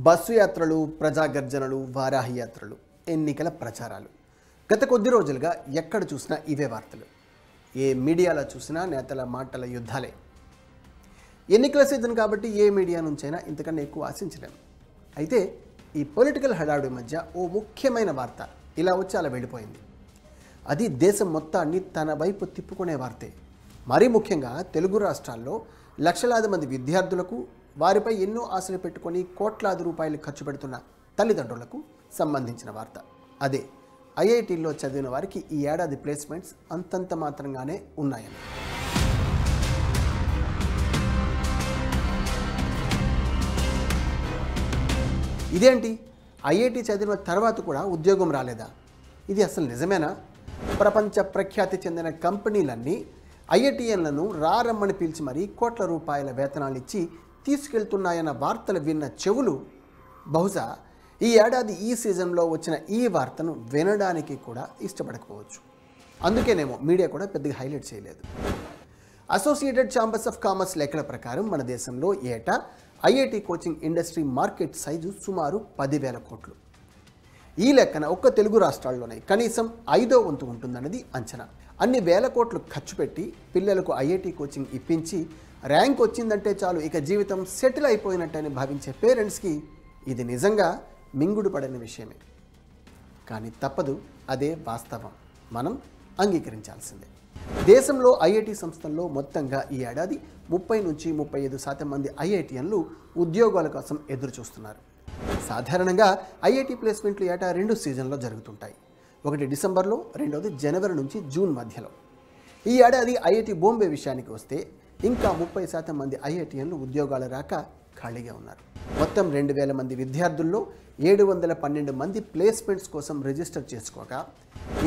Bus యాత్రలు, ప్రజా గర్జనలు, వారాహి యాత్రలు, ఎన్నికల ప్రచారాలు. గత కొద్ది రోజులుగా ఎక్కడ చూసినా ఇవే వార్తలు. ఏ మీడియాలో చూసినా నేతల మాటల యుద్ధాలే. ఎన్నికల సీజన్ కాబట్టి ఏ మీడియా నుంచైనా ఇంతకన్నా ఎక్కువ ఆశించలేము. అయితే ఈ పొలిటికల్ హడావుడి మధ్య ఓ ముఖ్యమైన వార్త ఇలా వచ్చి అలా వెళ్ళిపోయింది. అది దేశం మొత్తాన్ని తన వైపు తిప్పుకునే వార్తే. మరీ ముఖ్యంగా తెలుగు రాష్ట్రాల్లో లక్షలాది మంది విద్యార్థులకు, వారిపై ఎన్నో ఆశలు పెట్టుకొని కోట్లాది రూపాయలు ఖర్చు పెడుతున్న తల్లిదండ్రులకు సంబంధించిన వార్త. అదే ఐఐటీల్లో చదివిన వారికి ఈ ఏడాది ప్లేస్మెంట్స్ అంతంత మాత్రంగానే ఉన్నాయని. ఇదేంటి, ఐఐటి చదివిన తర్వాత కూడా ఉద్యోగం రాలేదా? ఇది అసలు నిజమేనా? ప్రపంచ ప్రఖ్యాతి చెందిన కంపెనీలన్నీ ఐఐటిఎన్లను రమ్మని పిలిచి మరీ కోట్ల రూపాయల వేతనాలు ఇచ్చి తీసుకెళ్తున్నాయన్న వార్తలు విన్న చెవులు బహుశా ఈ ఏడాది ఈ సీజన్లో వచ్చిన ఈ వార్తను వినడానికి కూడా ఇష్టపడకపోవచ్చు. అందుకేనేమో మీడియా కూడా పెద్దగా హైలైట్ చేయలేదు. అసోసియేటెడ్ ఛాంబర్స్ ఆఫ్ కామర్స్ లెక్కల ప్రకారం మన దేశంలో ఏటా IIT coaching industry market size సుమారు 10,000 కోట్లు. ఈ లెక్కన ఒక్క తెలుగు రాష్ట్రాల్లోనే కనీసం 5వ వంతు ఉంటుందన్నది అంచనా. అన్ని వేల కోట్లు ఖర్చు పెట్టి పిల్లలకు ఐఐటి కోచింగ్ ఇప్పించి ర్యాంక్ వచ్చిందంటే చాలు, ఇక జీవితం సెటిల్ అయిపోయినట్టని భావించే పేరెంట్స్కి ఇది నిజంగా మింగుడు పడని విషయమే. కానీ తప్పదు, అదే వాస్తవం, మనం అంగీకరించాల్సిందే. దేశంలో ఐఐటి సంస్థల్లో మొత్తంగా ఈ ఏడాది 30 నుంచి 35% మంది ఐఐటిఎన్లు ఉద్యోగాల కోసం ఎదురు చూస్తున్నారు. సాధారణంగా ఐఐటి ప్లేస్మెంట్లు ఏటా 2 సీజన్లో జరుగుతుంటాయి. ఒకటి డిసెంబర్లో, రెండవది జనవరి నుంచి జూన్ మధ్యలో. ఈ ఏడాది ఐఐటి బాంబే విషయానికి వస్తే ఇంకా 30% మంది ఐఐటిఎన్లు ఉద్యోగాలు రాక ఖాళీగా ఉన్నారు. మొత్తం 2,000 మంది విద్యార్థుల్లో 712 మంది ప్లేస్మెంట్స్ కోసం రిజిస్టర్ చేసుకోగా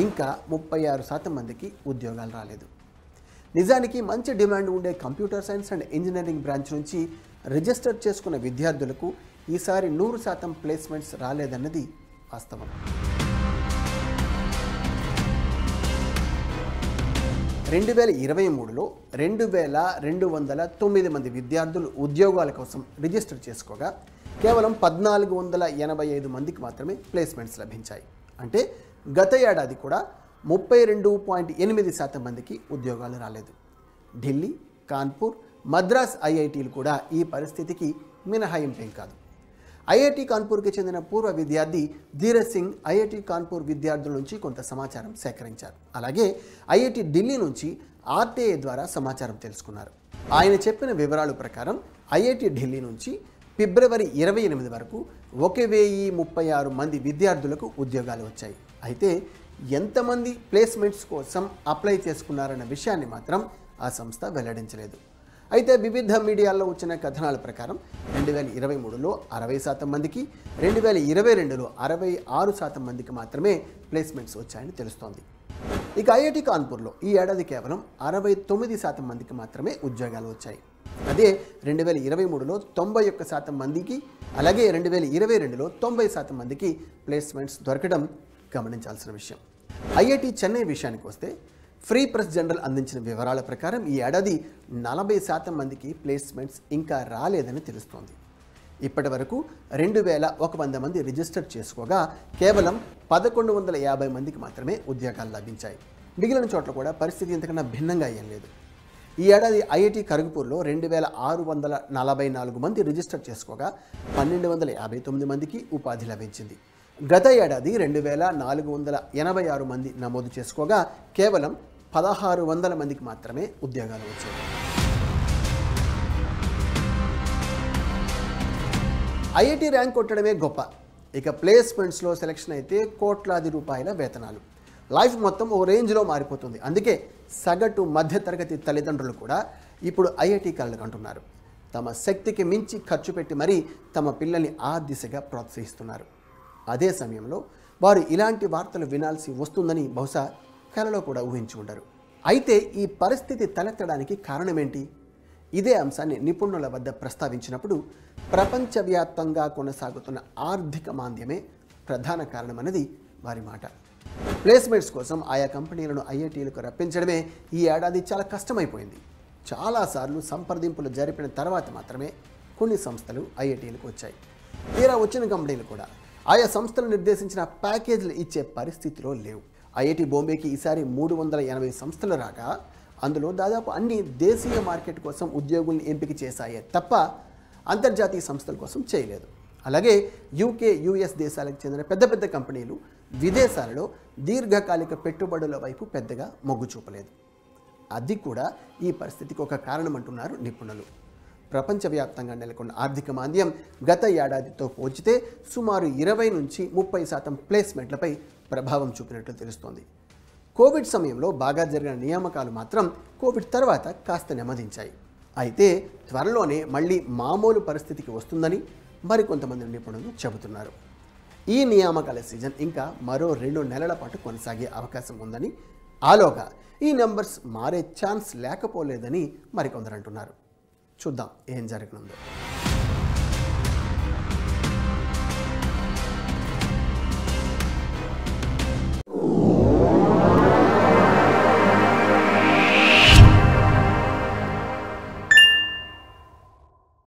ఇంకా 36% మందికి ఉద్యోగాలు రాలేదు. నిజానికి మంచి డిమాండ్ ఉండే computer science and engineering branch నుంచి రిజిస్టర్ చేసుకున్న విద్యార్థులకు ఈసారి 100% ప్లేస్మెంట్స్ రాలేదన్నది వాస్తవం. 2023లో 2,209 మంది విద్యార్థులు ఉద్యోగాల కోసం రిజిస్టర్ చేసుకోగా కేవలం 1,485 మందికి మాత్రమే ప్లేస్మెంట్స్ లభించాయి. అంటే గత ఏడాది కూడా 32.8% మందికి ఉద్యోగాలు రాలేదు. ఢిల్లీ, కాన్పూర్, మద్రాస్ ఐఐటీలు కూడా ఈ పరిస్థితికి మినహాయింపేం కాదు. ఐఐటి కాన్పూర్కి చెందిన పూర్వ విద్యార్థి ధీరజ్ సింగ్ ఐఐటి కాన్పూర్ విద్యార్థుల నుంచి కొంత సమాచారం సేకరించారు. అలాగే ఐఐటి ఢిల్లీ నుంచి ఆర్టీఐ ద్వారా సమాచారం తెలుసుకున్నారు. ఆయన చెప్పిన వివరాల ప్రకారం ఐఐటి ఢిల్లీ నుంచి ఫిబ్రవరి 28 వరకు 1,036 మంది విద్యార్థులకు ఉద్యోగాలు వచ్చాయి. అయితే ఎంతమంది ప్లేస్మెంట్స్ కోసం అప్లై చేసుకున్నారన్న విషయాన్ని మాత్రం ఆ సంస్థ వెల్లడించలేదు. అయితే వివిధ మీడియాల్లో వచ్చిన కథనాల ప్రకారం 2023లో 60% మందికి, 2022లో 66% మందికి మాత్రమే ప్లేస్మెంట్స్ వచ్చాయని తెలుస్తోంది. ఇక ఐఐటి కాన్పూర్లో ఈ ఏడాది కేవలం 69% మందికి మాత్రమే ఉద్యోగాలు వచ్చాయి. అదే 2023లో 91% మందికి, అలాగే 2022లో 90% మందికి ప్లేస్మెంట్స్ దొరకడం గమనించాల్సిన విషయం. ఐఐటి చెన్నై విషయానికి వస్తే ఫ్రీ ప్రెస్ జనరల్ అందించిన వివరాల ప్రకారం ఈ ఏడాది 40% మందికి ప్లేస్మెంట్స్ ఇంకా రాలేదని తెలుస్తోంది. ఇప్పటి వరకు 2,100 మంది రిజిస్టర్ చేసుకోగా కేవలం 1,150 మందికి మాత్రమే ఉద్యోగాలు లభించాయి. మిగిలిన చోట్ల కూడా పరిస్థితి ఇంతకన్నా భిన్నంగా ఏం లేదు. ఈ ఏడాది ఐఐటి ఖరగ్పూర్లో 2,644 మంది రిజిస్టర్ చేసుకోగా 1,259 మందికి ఉపాధి లభించింది. గత ఏడాది 2,486 మంది నమోదు చేసుకోగా కేవలం 1,600 మందికి మాత్రమే ఉద్యోగాలు వచ్చాయి. ఐఐటి ర్యాంక్ కొట్టడమే గొప్ప, ఇక ప్లేస్మెంట్స్లో సెలక్షన్ అయితే కోట్లాది రూపాయల వేతనాలు. లైఫ్ మొత్తం ఓ రేంజ్లో మారిపోతుంది. అందుకే సగటు మధ్యతరగతి తల్లిదండ్రులు కూడా ఇప్పుడు ఐఐటి కలలు కంటున్నారు. తమ శక్తికి మించి ఖర్చు పెట్టి మరీ తమ పిల్లల్ని ఆ దిశగా ప్రోత్సహిస్తున్నారు. అదే సమయంలో వారు ఇలాంటి వార్తలు వినాల్సి వస్తుందని బహుశా కలలో కూడా ఊహించి ఉండరు. అయితే ఈ పరిస్థితి తలెత్తడానికి కారణమేంటి? ఇదే అంశాన్ని నిపుణుల వద్ద ప్రస్తావించినప్పుడు ప్రపంచవ్యాప్తంగా కొనసాగుతున్న ఆర్థిక మాంద్యమే ప్రధాన కారణమన్నది వారి మాట. ప్లేస్మెంట్స్ కోసం ఆయా కంపెనీలను ఐఐటీలకు రప్పించడమే ఈ ఏడాది చాలా కష్టమైపోయింది. చాలాసార్లు సంప్రదింపులు జరిపిన తర్వాత మాత్రమే కొన్ని సంస్థలు ఐఐటీలకు వచ్చాయి. తీరా వచ్చిన కంపెనీలు కూడా ఆయా సంస్థలు నిర్దేశించిన ప్యాకేజీలు ఇచ్చే పరిస్థితిలో లేవు. ఐఐటి బాంబేకి ఈసారి 380 సంస్థలు రాగా అందులో దాదాపు అన్ని దేశీయ మార్కెట్ కోసం ఉద్యోగుల్ని ఎంపిక చేశాయే తప్ప అంతర్జాతీయ సంస్థల కోసం చేయలేదు. అలాగే యూకే, యుఎస్ దేశాలకు చెందిన పెద్ద పెద్ద కంపెనీలు విదేశాలలో దీర్ఘకాలిక పెట్టుబడుల వైపు పెద్దగా మొగ్గు చూపలేదు. అది కూడా ఈ పరిస్థితికి ఒక కారణం అంటున్నారు నిపుణులు. ప్రపంచవ్యాప్తంగా నెలకొన్న ఆర్థిక మాంద్యం గత ఏడాదితో పోల్చితే సుమారు 20 నుంచి 30% ప్లేస్మెంట్లపై ప్రభావం చూపినట్లు తెలుస్తోంది. కోవిడ్ సమయంలో బాగా జరిగిన నియామకాలు మాత్రం కోవిడ్ తర్వాత కాస్త నెమ్మదించాయి. అయితే త్వరలోనే మళ్ళీ మామూలు పరిస్థితికి వస్తుందని మరికొంతమంది నిపుణులు చెబుతున్నారు. ఈ నియామకాల సీజన్ ఇంకా మరో 2 నెలల పాటు కొనసాగే అవకాశం ఉందని, ఆలోగా ఈ నెంబర్స్ మారే ఛాన్స్ లేకపోలేదని మరికొందరు అంటున్నారు. చూద్దాం ఏం జరగనుందో.